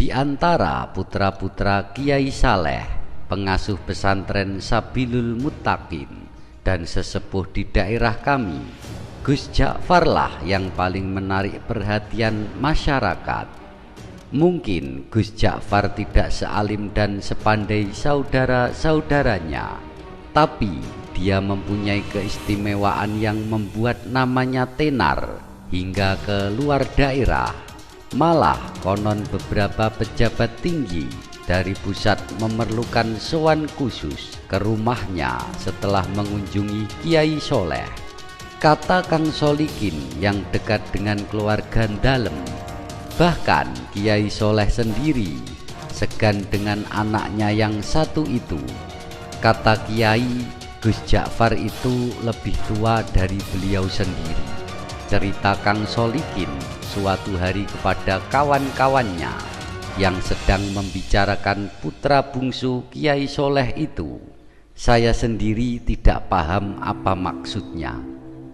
Di antara putra-putra Kiai Saleh, pengasuh pesantren Sabilul Muttaqin dan sesepuh di daerah kami, Gus Ja'far lah yang paling menarik perhatian masyarakat. Mungkin Gus Ja'far tidak sealim dan sepandai saudara-saudaranya, tapi dia mempunyai keistimewaan yang membuat namanya tenar hingga ke luar daerah. Malah konon beberapa pejabat tinggi dari pusat memerlukan sowan khusus ke rumahnya setelah mengunjungi Kiai Soleh. Kata Kang Solikin yang dekat dengan keluarga dalem, bahkan Kiai Soleh sendiri segan dengan anaknya yang satu itu. Kata Kiai, Gus Ja'far itu lebih tua dari beliau sendiri. Cerita Kang Solikin suatu hari kepada kawan-kawannya yang sedang membicarakan putra bungsu Kiai Soleh itu. Saya sendiri tidak paham apa maksudnya,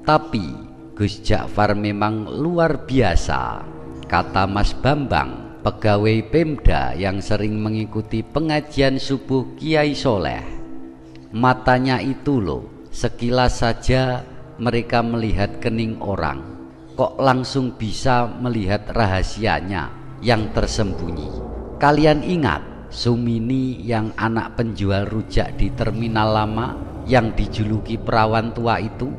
tapi Gus Ja'far memang luar biasa. Kata Mas Bambang, pegawai Pemda yang sering mengikuti pengajian subuh Kiai Soleh, matanya itu loh, sekilas saja mereka melihat kening orang, kok langsung bisa melihat rahasianya yang tersembunyi. Kalian ingat Sumini yang anak penjual rujak di terminal lama yang dijuluki perawan tua itu?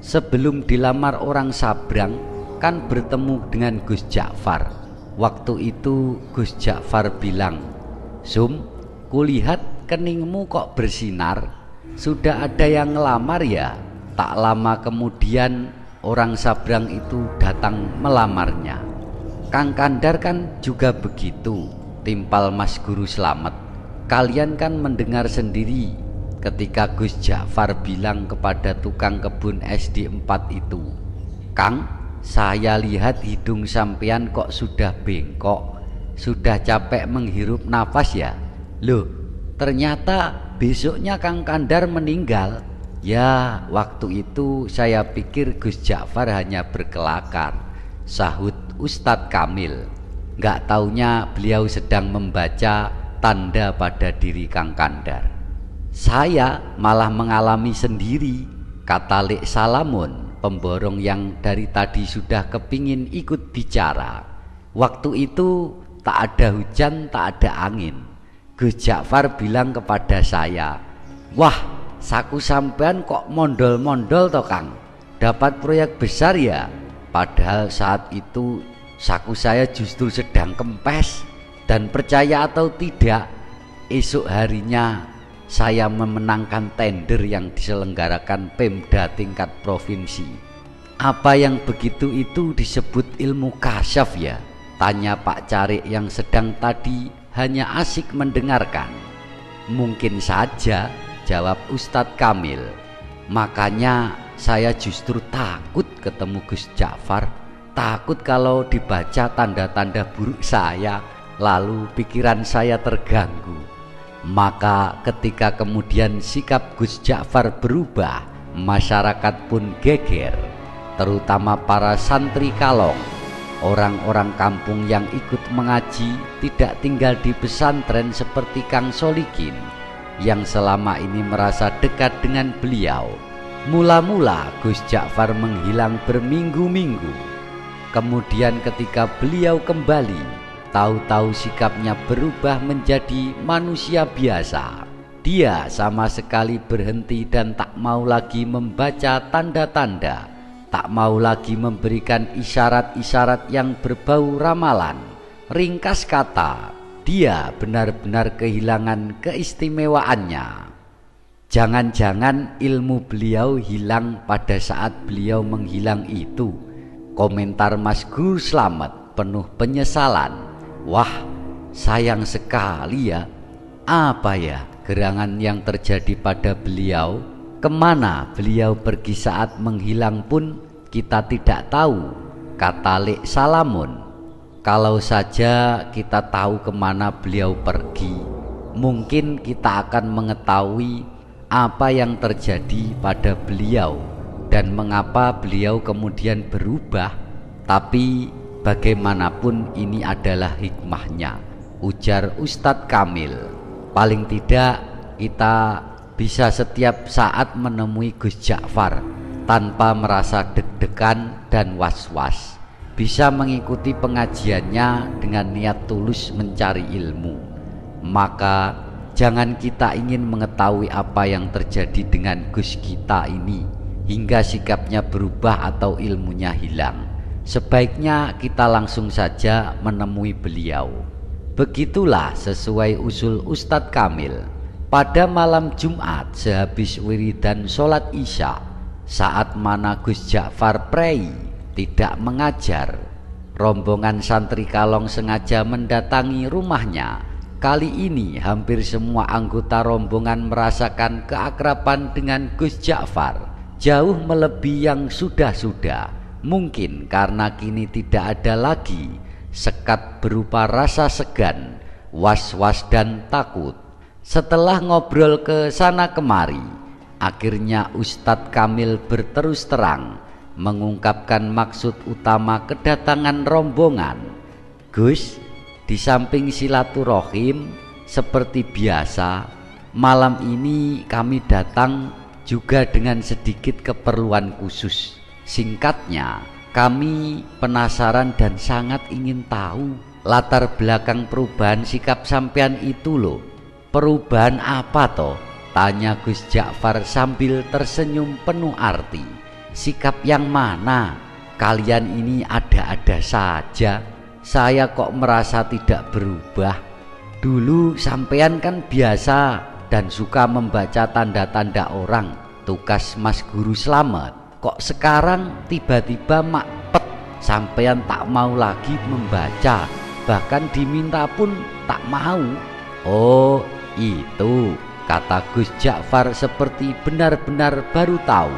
Sebelum dilamar orang Sabrang kan bertemu dengan Gus Ja'far. Waktu itu Gus Ja'far bilang, "Sum, kulihat keningmu kok bersinar. Sudah ada yang ngelamar ya?" Tak lama kemudian orang Sabrang itu datang melamarnya. Kang Kandar kan juga begitu, timpal Mas Guru Slamet. Kalian kan mendengar sendiri ketika Gus Ja'far bilang kepada tukang kebun SD 4 itu, "Kang, saya lihat hidung sampean kok sudah bengkok, sudah capek menghirup nafas ya?" Loh, ternyata besoknya Kang Kandar meninggal. Ya, waktu itu saya pikir Gus Ja'far hanya berkelakar, sahut Ustadz Kamil. Gak taunya beliau sedang membaca tanda pada diri Kang Kandar. Saya malah mengalami sendiri, kata Lek Salamun, pemborong yang dari tadi sudah kepingin ikut bicara. Waktu itu tak ada hujan, tak ada angin. Gus Ja'far bilang kepada saya, "Wah, saku sampean kok mondol-mondol toh Kang, dapat proyek besar ya?" Padahal saat itu saku saya justru sedang kempes. Dan percaya atau tidak, esok harinya saya memenangkan tender yang diselenggarakan Pemda tingkat provinsi. Apa yang begitu itu disebut ilmu kasyaf ya? Tanya Pak Carik yang sedang tadi hanya asik mendengarkan. Mungkin saja, jawab Ustadz Kamil. Makanya saya justru takut ketemu Gus Ja'far. Takut kalau dibaca tanda-tanda buruk saya, lalu pikiran saya terganggu. Maka ketika kemudian sikap Gus Ja'far berubah, masyarakat pun geger, terutama para santri Kalong. Orang-orang kampung yang ikut mengaji tidak tinggal di pesantren seperti Kang Solikin yang selama ini merasa dekat dengan beliau. Mula-mula Gus Ja'far menghilang berminggu-minggu. Kemudian ketika beliau kembali, tahu-tahu sikapnya berubah menjadi manusia biasa. Dia sama sekali berhenti dan tak mau lagi membaca tanda-tanda, tak mau lagi memberikan isyarat-isyarat yang berbau ramalan. Ringkas kata, dia benar-benar kehilangan keistimewaannya. Jangan-jangan ilmu beliau hilang pada saat beliau menghilang itu. Komentar Mas Guru Slamet penuh penyesalan. Wah, sayang sekali ya. Apa ya gerangan yang terjadi pada beliau? Kemana beliau pergi saat menghilang pun kita tidak tahu, kata Lek Salamun. Kalau saja kita tahu kemana beliau pergi, mungkin kita akan mengetahui apa yang terjadi pada beliau dan mengapa beliau kemudian berubah. Tapi bagaimanapun ini adalah hikmahnya. ujar Ustadz Kamil. Paling tidak kita bisa setiap saat menemui Gus Ja'far tanpa merasa deg-degan dan was-was. Bisa mengikuti pengajiannya dengan niat tulus mencari ilmu. Maka jangan kita ingin mengetahui apa yang terjadi dengan Gus kita ini hingga sikapnya berubah atau ilmunya hilang. Sebaiknya kita langsung saja menemui beliau. Begitulah sesuai usul Ustadz Kamil. Pada malam Jumat sehabis wiridan sholat Isya, saat mana Gus Ja'far prei tidak mengajar, rombongan santri Kalong sengaja mendatangi rumahnya. Kali ini hampir semua anggota rombongan merasakan keakraban dengan Gus Ja'far, jauh melebihi yang sudah-sudah. Mungkin karena kini tidak ada lagi sekat berupa rasa segan, was-was dan takut. Setelah ngobrol ke sana kemari, akhirnya Ustadz Kamil berterus terang mengungkapkan maksud utama kedatangan rombongan. Gus, di samping silaturahim seperti biasa, malam ini kami datang juga dengan sedikit keperluan khusus. Singkatnya, kami penasaran dan sangat ingin tahu latar belakang perubahan sikap sampean itu loh. Perubahan apa toh? Tanya Gus Ja'far sambil tersenyum penuh arti. Sikap yang mana? Kalian ini ada-ada saja. Saya kok merasa tidak berubah. Dulu sampean kan biasa dan suka membaca tanda-tanda orang, tugas Mas Guru Slamet. Kok sekarang tiba-tiba makpet, sampean tak mau lagi membaca, bahkan diminta pun tak mau. Oh itu, kata Gus Ja'far seperti benar-benar baru tahu.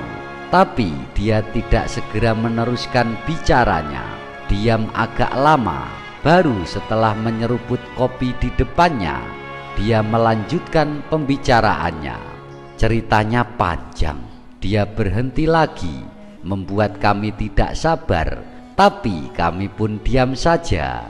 Tapi dia tidak segera meneruskan bicaranya. Diam agak lama, baru setelah menyeruput kopi di depannya, dia melanjutkan pembicaraannya. Ceritanya panjang. Dia berhenti lagi, membuat kami tidak sabar, tapi kami pun diam saja.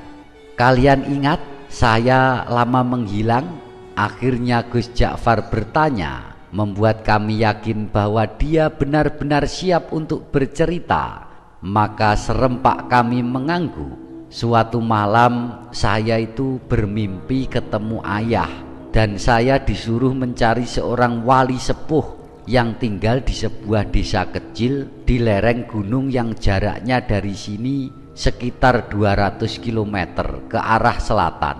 Kalian ingat saya lama menghilang? Akhirnya Gus Ja'far bertanya, membuat kami yakin bahwa dia benar-benar siap untuk bercerita. Maka serempak kami mengangguk. Suatu malam saya itu bermimpi ketemu ayah, dan saya disuruh mencari seorang wali sepuh yang tinggal di sebuah desa kecil di lereng gunung yang jaraknya dari sini sekitar 200 km ke arah selatan.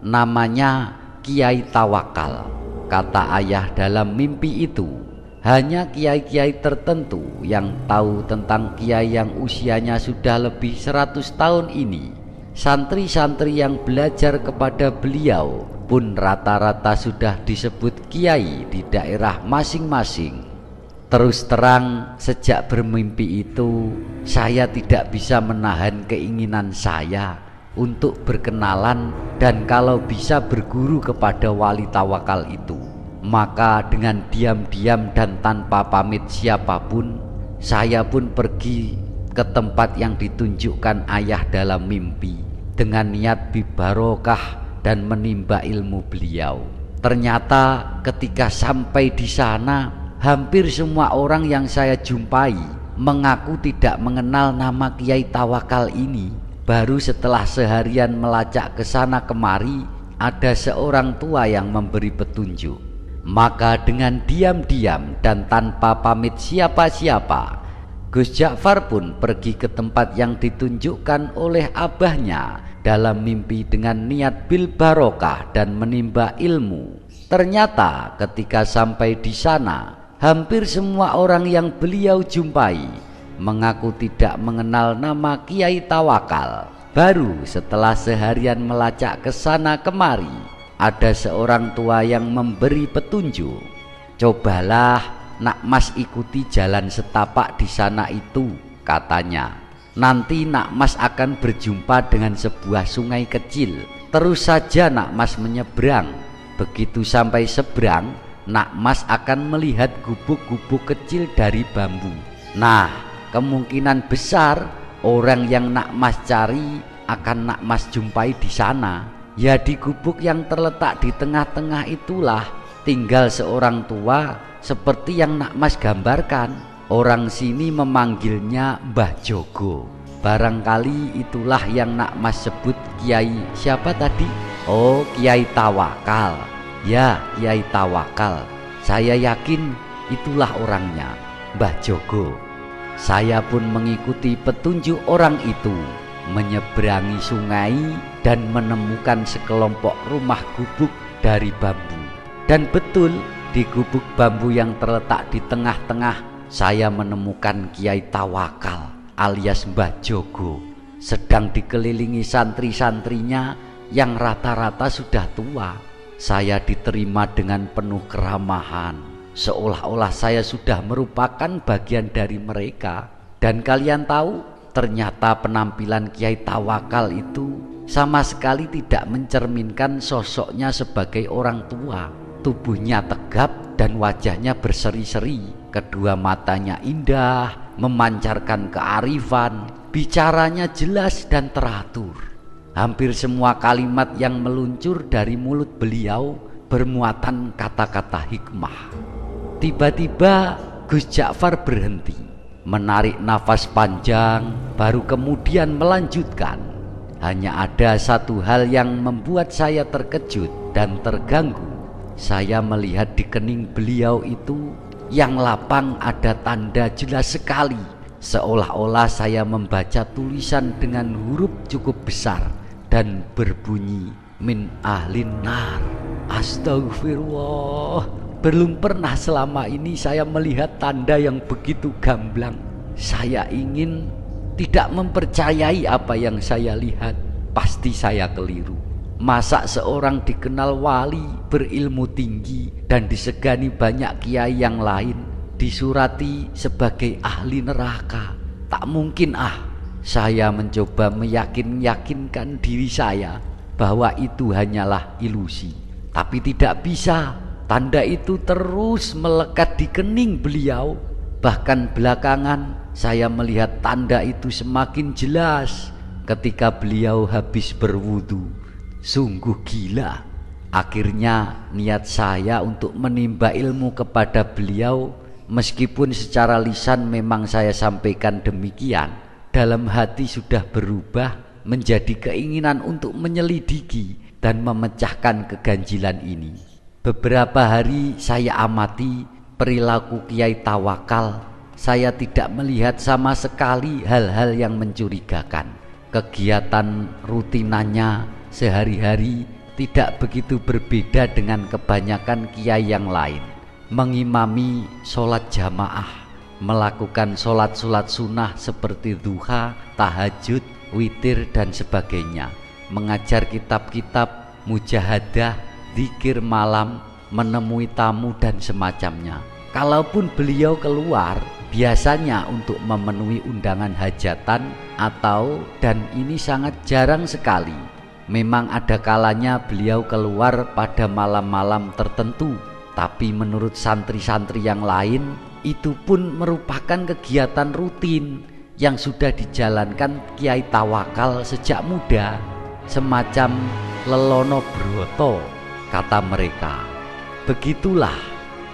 Namanya Kiai Tawakal. Kata ayah dalam mimpi itu, hanya kiai-kiai tertentu yang tahu tentang kiai yang usianya sudah lebih 100 tahun ini. Santri-santri yang belajar kepada beliau pun rata-rata sudah disebut kiai di daerah masing-masing. Terus terang, sejak bermimpi itu saya tidak bisa menahan keinginan saya untuk berkenalan dan kalau bisa berguru kepada wali tawakal itu. Maka dengan diam-diam dan tanpa pamit siapapun, saya pun pergi ke tempat yang ditunjukkan ayah dalam mimpi dengan niat bibarokah dan menimba ilmu beliau. Ternyata ketika sampai di sana, hampir semua orang yang saya jumpai mengaku tidak mengenal nama Kiai Tawakal ini. Baru setelah seharian melacak ke sana kemari, ada seorang tua yang memberi petunjuk. Maka dengan diam-diam dan tanpa pamit siapa-siapa, Gus Ja'far pun pergi ke tempat yang ditunjukkan oleh abahnya dalam mimpi dengan niat bil barokah dan menimba ilmu. Ternyata ketika sampai di sana, hampir semua orang yang beliau jumpai mengaku tidak mengenal nama Kiai Tawakal. Baru setelah seharian melacak ke sana kemari, ada seorang tua yang memberi petunjuk. Cobalah nak mas ikuti jalan setapak di sana itu, katanya. Nanti nak mas akan berjumpa dengan sebuah sungai kecil. Terus saja nak mas menyeberang. Begitu sampai seberang, nak mas akan melihat gubuk-gubuk kecil dari bambu. Nah, kemungkinan besar orang yang nak mas cari akan nak mas jumpai di sana. Ya di gubuk yang terletak di tengah-tengah itulah tinggal seorang tua seperti yang Nak Mas gambarkan. Orang sini memanggilnya Mbah Jogo. Barangkali itulah yang Nak Mas sebut Kiai siapa tadi? Oh, Kiai Tawakal. Ya, Kiai Tawakal. Saya yakin itulah orangnya, Mbah Jogo. Saya pun mengikuti petunjuk orang itu, menyeberangi sungai dan menemukan sekelompok rumah gubuk dari bambu. Dan betul, di gubuk bambu yang terletak di tengah-tengah saya menemukan Kiai Tawakal alias Mbah Jogo sedang dikelilingi santri-santrinya yang rata-rata sudah tua. Saya diterima dengan penuh keramahan, seolah-olah saya sudah merupakan bagian dari mereka. Dan kalian tahu, ternyata penampilan Kiai Tawakal itu sama sekali tidak mencerminkan sosoknya sebagai orang tua. Tubuhnya tegap dan wajahnya berseri-seri. Kedua matanya indah, memancarkan kearifan. Bicaranya jelas dan teratur. Hampir semua kalimat yang meluncur dari mulut beliau bermuatan kata-kata hikmah. Tiba-tiba Gus Ja'far berhenti, menarik nafas panjang, baru kemudian melanjutkan. Hanya ada satu hal yang membuat saya terkejut dan terganggu. Saya melihat di kening beliau itu yang lapang ada tanda jelas sekali, seolah-olah saya membaca tulisan dengan huruf cukup besar dan berbunyi min ahlin nar. Astagfirullah, belum pernah selama ini saya melihat tanda yang begitu gamblang. Saya ingin tidak mempercayai apa yang saya lihat. Pasti saya keliru. Masa seorang dikenal wali, berilmu tinggi dan disegani banyak kiai yang lain disurati sebagai ahli neraka? Tak mungkin. Saya mencoba meyakinkan diri saya bahwa itu hanyalah ilusi, tapi tidak bisa. Tanda itu terus melekat di kening beliau. Bahkan belakangan saya melihat tanda itu semakin jelas ketika beliau habis berwudu. Sungguh gila. Akhirnya niat saya untuk menimba ilmu kepada beliau, meskipun secara lisan memang saya sampaikan demikian, dalam hati sudah berubah menjadi keinginan untuk menyelidiki dan memecahkan keganjilan ini. Beberapa hari saya amati perilaku Kiai Tawakal. Saya tidak melihat sama sekali hal-hal yang mencurigakan. Kegiatan rutinannya sehari-hari tidak begitu berbeda dengan kebanyakan kiai yang lain. Mengimami sholat jamaah, melakukan sholat-sholat sunnah seperti duha, tahajud, witir dan sebagainya, mengajar kitab-kitab, mujahadah, zikir malam, menemui tamu dan semacamnya. Kalaupun beliau keluar, biasanya untuk memenuhi undangan hajatan dan ini sangat jarang sekali. Memang ada kalanya beliau keluar pada malam-malam tertentu, tapi menurut santri-santri yang lain itu pun merupakan kegiatan rutin yang sudah dijalankan Kiai Tawakal sejak muda, semacam lelono broto kata mereka. Begitulah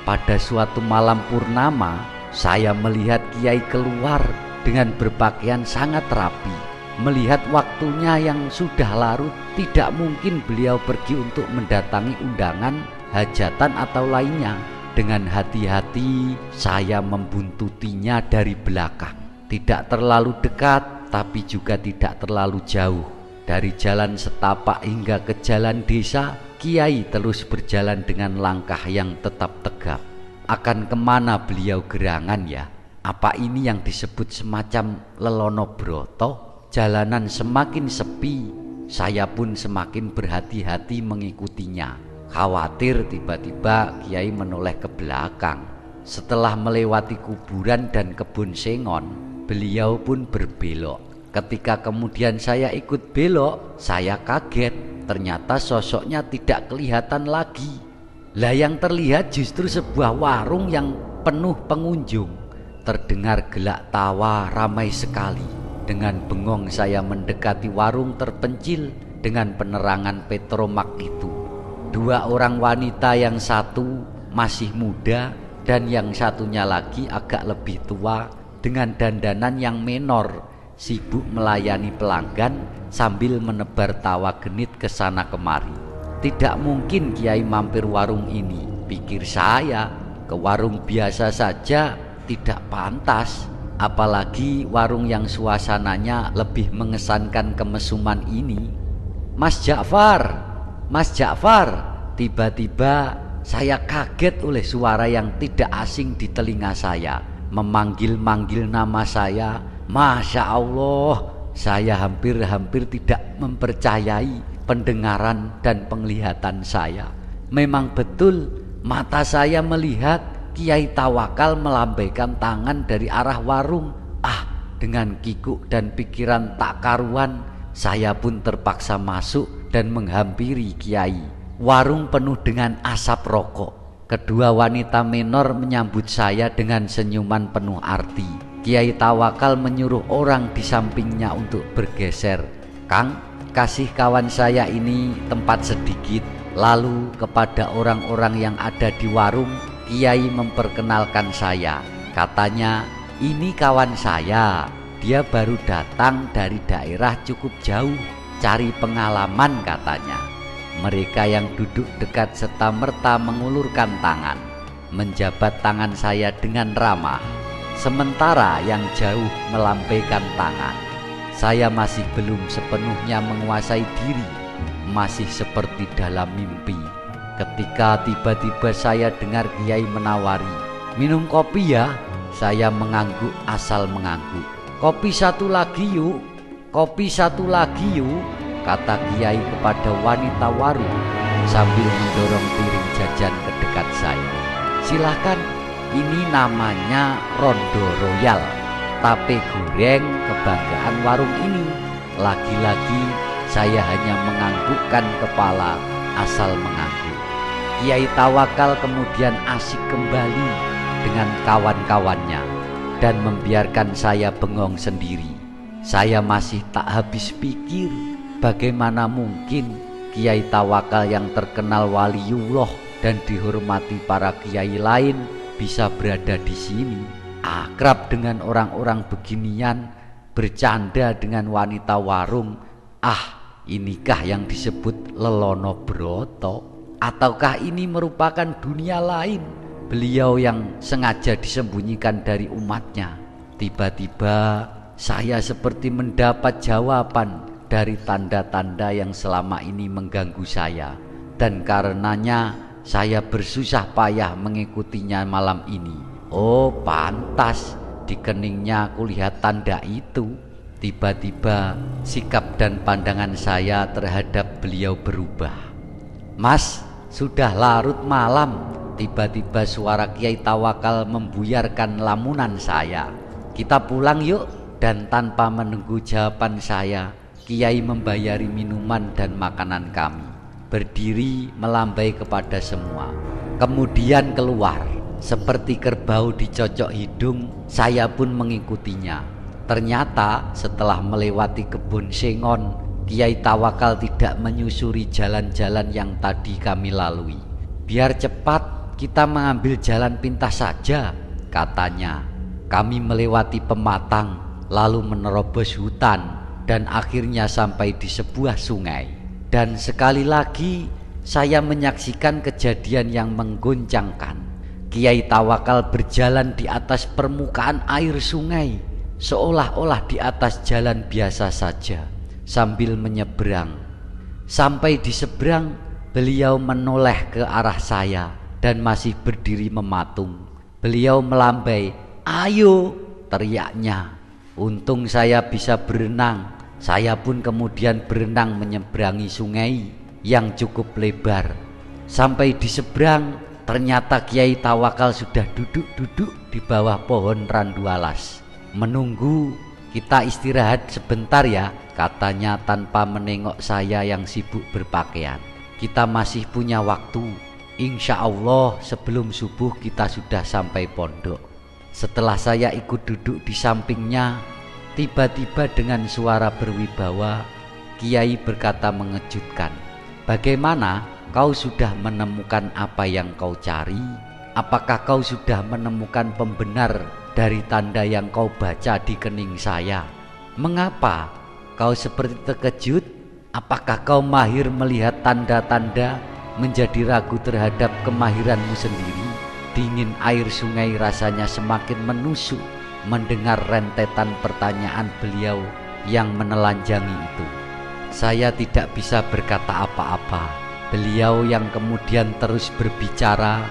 pada suatu malam purnama saya melihat Kiai keluar dengan berpakaian sangat rapi. Melihat waktunya yang sudah larut, tidak mungkin beliau pergi untuk mendatangi undangan, hajatan atau lainnya. Dengan hati-hati saya membuntutinya dari belakang. Tidak terlalu dekat, tapi juga tidak terlalu jauh. Dari jalan setapak hingga ke jalan desa, Kiai terus berjalan dengan langkah yang tetap tegap. Akan kemana beliau gerangan ya? Apa ini yang disebut semacam lelono broto? Jalanan semakin sepi, saya pun semakin berhati-hati mengikutinya. Khawatir tiba-tiba Kiai menoleh ke belakang. Setelah melewati kuburan dan kebun sengon, beliau pun berbelok. Ketika kemudian saya ikut belok, saya kaget. Ternyata sosoknya tidak kelihatan lagi. Lah yang terlihat justru sebuah warung yang penuh pengunjung. Terdengar gelak tawa ramai sekali. Dengan bengong saya mendekati warung terpencil dengan penerangan petromak itu. Dua orang wanita, yang satu masih muda dan yang satunya lagi agak lebih tua, dengan dandanan yang menor, sibuk melayani pelanggan sambil menebar tawa genit ke sana kemari. Tidak mungkin Kiai mampir warung ini, pikir saya. Ke warung biasa saja tidak pantas, apalagi warung yang suasananya lebih mengesankan kemesuman ini. Mas Ja'far, Mas Ja'far. Tiba-tiba saya kaget oleh suara yang tidak asing di telinga saya, memanggil-manggil nama saya. Masya Allah, saya hampir-hampir tidak mempercayai pendengaran dan penglihatan saya. Memang betul, mata saya melihat Kiai Tawakal melambaikan tangan dari arah warung. Dengan kikuk dan pikiran tak karuan, saya pun terpaksa masuk dan menghampiri Kiai. Warung penuh dengan asap rokok. Kedua wanita menor menyambut saya dengan senyuman penuh arti. Kiai Tawakal menyuruh orang di sampingnya untuk bergeser. Kang, kasih kawan saya ini tempat sedikit. Lalu kepada orang-orang yang ada di warung, Kiai memperkenalkan saya. Katanya, ini kawan saya. Dia baru datang dari daerah cukup jauh, cari pengalaman katanya. Mereka yang duduk dekat serta-merta mengulurkan tangan, menjabat tangan saya dengan ramah. Sementara yang jauh melambaikan tangan. Saya masih belum sepenuhnya menguasai diri, masih seperti dalam mimpi. Ketika tiba-tiba saya dengar Kiai menawari, minum kopi ya. Saya mengangguk asal mengangguk. Kopi satu lagi yuk, kopi satu lagi yuk, kata Kiai kepada wanita warung sambil mendorong piring jajan ke dekat saya. Silahkan, ini namanya Rondo Royal, tape goreng kebanggaan warung ini. Lagi-lagi saya hanya menganggukkan kepala asal mengangguk. Kiai Tawakal kemudian asik kembali dengan kawan-kawannya dan membiarkan saya bengong sendiri. Saya masih tak habis pikir, bagaimana mungkin Kiai Tawakal yang terkenal waliullah dan dihormati para kiai lain bisa berada di sini, akrab dengan orang-orang beginian, bercanda dengan wanita warung. Inikah yang disebut lelono broto? Ataukah ini merupakan dunia lain, beliau yang sengaja disembunyikan dari umatnya? Tiba-tiba saya seperti mendapat jawaban dari tanda-tanda yang selama ini mengganggu saya, dan karenanya saya bersusah payah mengikutinya malam ini. Oh, pantas di keningnya kulihat tanda itu. Tiba-tiba sikap dan pandangan saya terhadap beliau berubah. Mas, sudah larut malam. Tiba-tiba suara Kiai Tawakal membuyarkan lamunan saya. Kita pulang yuk. Dan tanpa menunggu jawaban saya, Kiai membayari minuman dan makanan kami. Berdiri melambai kepada semua, kemudian keluar. Seperti kerbau dicocok hidung, saya pun mengikutinya. Ternyata setelah melewati kebun sengon, Kiai Tawakal tidak menyusuri jalan-jalan yang tadi kami lalui. Biar cepat, kita mengambil jalan pintas saja, katanya. Kami melewati pematang, lalu menerobos hutan, dan akhirnya sampai di sebuah sungai. Dan sekali lagi saya menyaksikan kejadian yang menggoncangkan. Kiai Tawakal berjalan di atas permukaan air sungai, seolah-olah di atas jalan biasa saja, sambil menyeberang. Sampai di seberang, beliau menoleh ke arah saya dan masih berdiri mematung. Beliau melambai, "Ayo!" teriaknya. Untung saya bisa berenang. Saya pun kemudian berenang menyeberangi sungai yang cukup lebar. Sampai di seberang, ternyata Kiai Tawakal sudah duduk-duduk di bawah pohon randu alas. Menunggu. Kita istirahat sebentar ya, katanya tanpa menengok saya yang sibuk berpakaian. Kita masih punya waktu. Insya Allah sebelum subuh kita sudah sampai pondok. Setelah saya ikut duduk di sampingnya, tiba-tiba dengan suara berwibawa, Kiai berkata mengejutkan, "Bagaimana? Kau sudah menemukan apa yang kau cari? Apakah kau sudah menemukan pembenar dari tanda yang kau baca di kening saya? Mengapa kau seperti terkejut? Apakah kau mahir melihat tanda-tanda, menjadi ragu terhadap kemahiranmu sendiri?" Dingin air sungai rasanya semakin menusuk mendengar rentetan pertanyaan beliau yang menelanjangi itu. Saya tidak bisa berkata apa-apa. Beliau yang kemudian terus berbicara,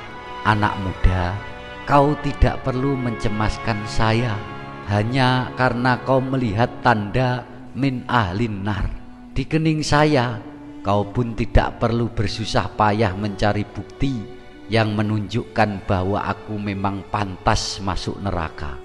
"Anak muda, kau tidak perlu mencemaskan saya hanya karena kau melihat tanda min ahlin nar di kening saya. Kau pun tidak perlu bersusah payah mencari bukti yang menunjukkan bahwa aku memang pantas masuk neraka.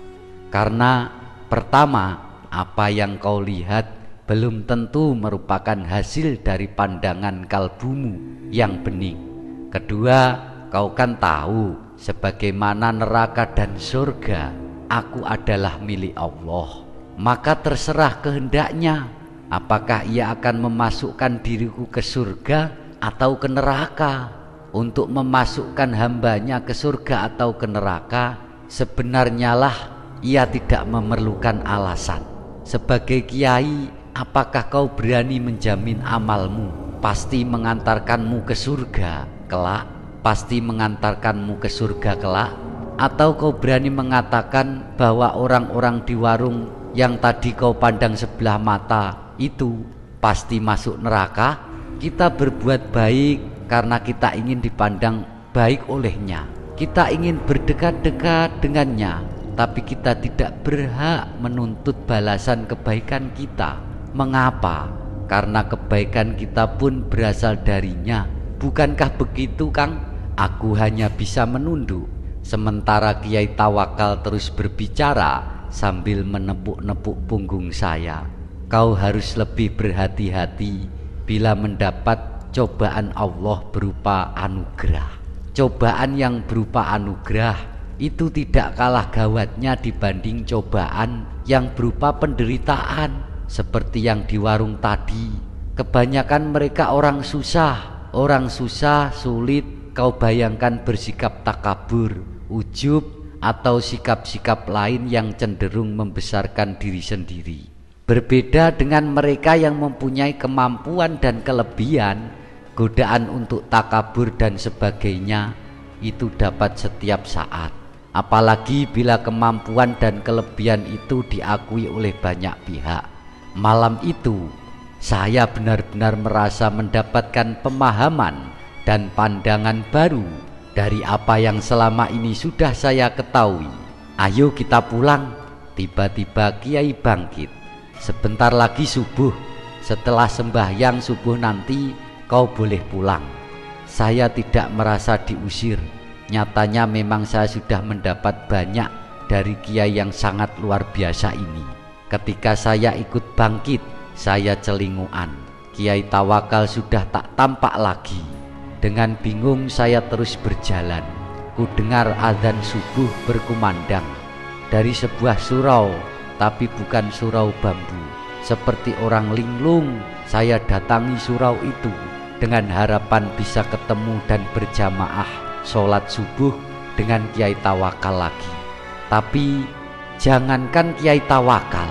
Karena pertama, apa yang kau lihat belum tentu merupakan hasil dari pandangan kalbumu yang bening. Kedua, kau kan tahu sebagaimana neraka dan surga aku adalah milik Allah. Maka terserah kehendaknya, apakah ia akan memasukkan diriku ke surga atau ke neraka. Untuk memasukkan hambanya ke surga atau ke neraka, sebenarnya lah ia tidak memerlukan alasan. Sebagai kiai, apakah kau berani menjamin amalmu pasti mengantarkanmu ke surga kelak? Pasti mengantarkanmu ke surga kelak? Atau kau berani mengatakan bahwa orang-orang di warung yang tadi kau pandang sebelah mata itu pasti masuk neraka? Kita berbuat baik karena kita ingin dipandang baik olehnya. Kita ingin berdekat-dekat dengannya, tapi kita tidak berhak menuntut balasan kebaikan kita. Mengapa? Karena kebaikan kita pun berasal darinya. Bukankah begitu, Kang? Aku hanya bisa menunduk. Sementara Kiai Tawakal terus berbicara sambil menepuk-nepuk punggung saya. Kau harus lebih berhati-hati bila mendapat cobaan Allah berupa anugerah. Cobaan yang berupa anugerah itu tidak kalah gawatnya dibanding cobaan yang berupa penderitaan. Seperti yang di warung tadi, kebanyakan mereka orang susah, sulit. Kau bayangkan bersikap takabur, ujub, atau sikap-sikap lain yang cenderung membesarkan diri sendiri. Berbeda dengan mereka yang mempunyai kemampuan dan kelebihan, godaan untuk takabur dan sebagainya itu dapat setiap saat. Apalagi bila kemampuan dan kelebihan itu diakui oleh banyak pihak. Malam itu saya benar-benar merasa mendapatkan pemahaman dan pandangan baru dari apa yang selama ini sudah saya ketahui. "Ayo kita pulang." Tiba-tiba Kiai bangkit. "Sebentar lagi subuh. Setelah sembahyang subuh nanti kau boleh pulang." Saya tidak merasa diusir. Nyatanya memang saya sudah mendapat banyak dari Kiai yang sangat luar biasa ini. Ketika saya ikut bangkit, saya celinguan. Kiai Tawakal sudah tak tampak lagi. Dengan bingung saya terus berjalan. Ku dengar azan subuh berkumandang dari sebuah surau, tapi bukan surau bambu. Seperti orang linglung, saya datangi surau itu dengan harapan bisa ketemu dan berjamaah sholat subuh dengan Kiai Tawakal lagi. Tapi jangankan Kiai Tawakal,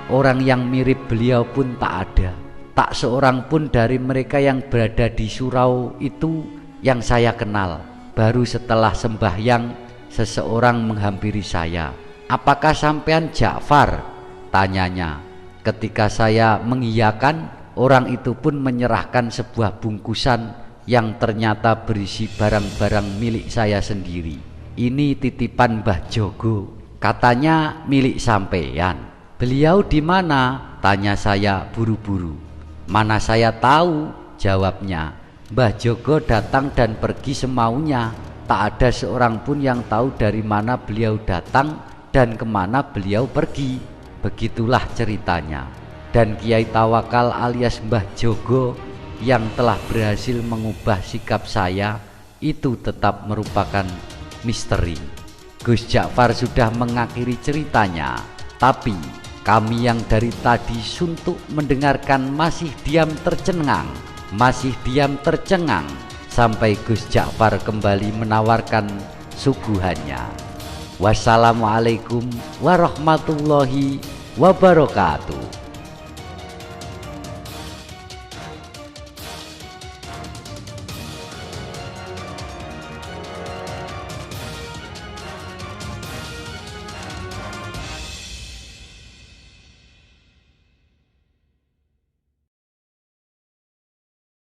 orang yang mirip beliau pun tak ada. Tak seorang pun dari mereka yang berada di surau itu yang saya kenal. Baru setelah sembahyang, seseorang menghampiri saya. "Apakah sampean Ja'far?" tanyanya. Ketika saya mengiyakan, orang itu pun menyerahkan sebuah bungkusan yang ternyata berisi barang-barang milik saya sendiri. "Ini titipan Mbah Jogo," katanya, "milik sampean." "Beliau di mana?" tanya saya buru-buru. "Mana saya tahu," jawabnya. "Mbah Jogo datang dan pergi semaunya. Tak ada seorang pun yang tahu dari mana beliau datang dan kemana beliau pergi." Begitulah ceritanya. Dan Kiai Tawakal alias Mbah Jogo yang telah berhasil mengubah sikap saya itu tetap merupakan misteri. Gus Ja'far sudah mengakhiri ceritanya, tapi Kami yang dari tadi suntuk mendengarkan masih diam tercengang sampai Gus Ja'far kembali menawarkan suguhannya. Wassalamualaikum warahmatullahi wabarakatuh.